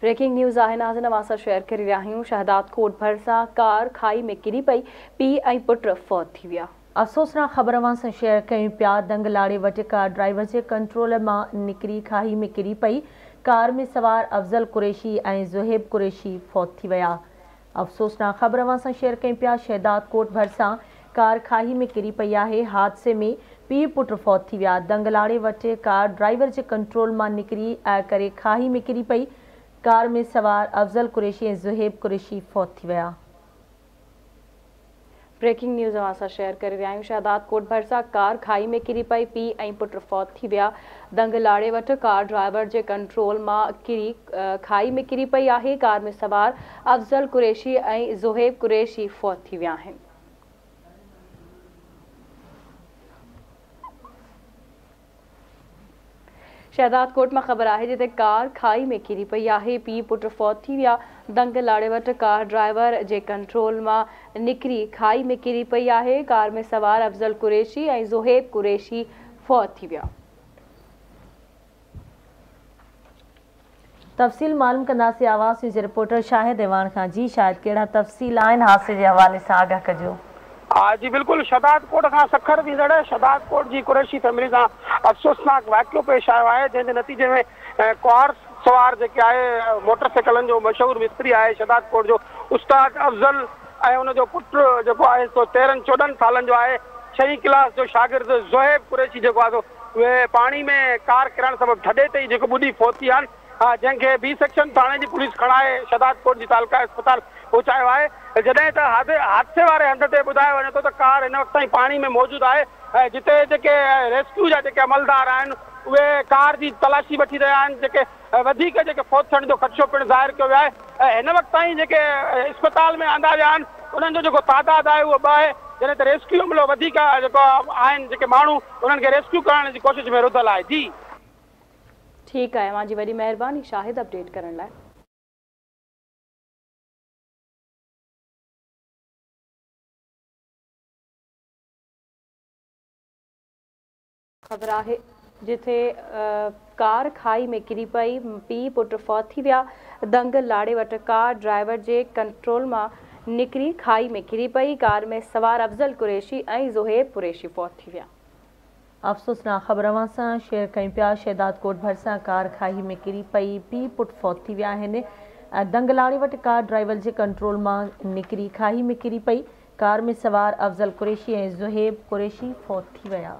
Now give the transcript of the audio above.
Breaking news आहे नाज़िन असां share करे रहिया आहियूं। शहदाद कोट भरिसां कार खाई में किरी पई, पीउ ऐं पुट फौत थी विया। अफ़सोसनाक ख़बर सां शेयर कयूं पिया। दंग लाड़े वटि कार ड्राइवर जे कंट्रोल मां निकिरी खाई में किरी पई। कार में सवार अफ़ज़ल कुरैशी ऐं ज़ुहैब कुरैशी फौत थी विया। अफ़सोसनाक ख़बर सां शेयर कयूं पिया। शहदाद कोट भरिसां कार खाई में किरी पई आहे। हादसे में पीउ पुट फौत थी विया। दंग लाड़े वटि कार ड्राइवर जे कंट्रोल मां निकिरी करे खाई में किरी पई। कार में सवार अफ़ज़ल कुरैशी ऐं ज़ुहैब कुरैशी फौत थी विया। ब्रेकिंग न्यूज़ असां शेयर करे रहिया आहियूं। शहदाद कोट भरिसां कार खाई में किरी पई, पीउ ऐं पुट फौत थी विया। दंग लाड़े वटि कार ड्राइवर जे कंट्रोल मां खाई में किरी पई आहे। कार में सवार अफ़ज़ल कुरैशी ऐं ज़ुहैब कुरैशी फौत थी विया आहिनि। शहदाद कोट में ख़बर है जिते कार खाई में किरी पई आहे, पीउ पुट फौत थी विया। दंग लाड़े वटि कार ड्राइवर जे कंट्रोल मां निकिरी खाई में किरी पई आहे। कार में सवार अफ़ज़ल कुरैशी ऐं ज़ुहैब कुरैशी फौत थी विया। तफ़सील मालूम कंदासीं आवाज़ न्यूज़ जे रिपोर्टर शाहिद एवान खां। जी शाहिद, कहिड़ा तफ़सील आहिनि हादसे जे हवाले सां आगाह कजो। जी बिल्कुल, शहदाद कोट का सखर वींदड़ शहदाद कोट की कुरैशी फैमिली का अफ़सोसनाक वाक़ियो पेश आयो है, जैसे नतीजे में कार सवार जो है मोटरसाइकिल जो मशहूर मिस्त्री है शहदाद कोट जो उस्ताद अफ़ज़ल ऐं उन जो पुट जो है 13-14 सालन जो है 6वीं क्लास जो शागिर्द ज़ुहैब कुरैशी जो है वे पानी में कार किरण सबब ठॾे ते जो बुढ़ी फौत थी आहिनि, जंहिंखे बी सेक्शन थाने की पुलिस खड़ाए शहदाद कोट की तालका अस्पताल पहुंचायो है। जॾहिं त हादसे वारे हंध ते ॿुधायो वञे थो त कार हिन वक़्त ताईं पानी में मौजूद है, जिते जेके रेस्क्यू जा जेके अमलदार आहिनि उहे कार की तलाशी वठी रहिया आहिनि। जेके वधीक जेके फौत थियण जो ख़दशो पिणु ज़ाहिर कयो वियो आहे। हिन वक़्त ताईं जेके अस्पताल में आंदा विया आहिनि उन्हनि जो जेको तादाद आहे उहो 2 आहे, जॾहिं त रेस्क्यू अमलो वधीक जेको आहिनि जेके माण्हू उन्हनि खे रेस्क्यू करण जी कोशिश में रुधल आहे। जी ठीकु आहे, मुंहिंजी वॾी महिरबानी शाहिद अपडेट करण लाइ। ख़बर है जिथे कार खाई में किरी पई, पीउ पुट फौत थी विया। दंग लाड़े वटि कार ड्राइवर जे कंट्रोल मां निकिरी खाई में किरी पई। कार में सवार अफ़ज़ल कुरैशी ऐं ज़ुहैब कुरैशी फौत थी विया। अफ़सोसनाक ख़बर सां शेयर कयूं पिया। शहदाद कोट भरिसां कार खाई में किरी पई, पीउ पुट फौत थी विया आहिनि। दंग लाड़े वटि कार ड्राइवर जे कंट्रोल मां निकिरी खाई में किरी पई। कार में सवार अफ़ज़ल कुरैशी ऐं ज़ुहैब कुरैशी फौत थी विया।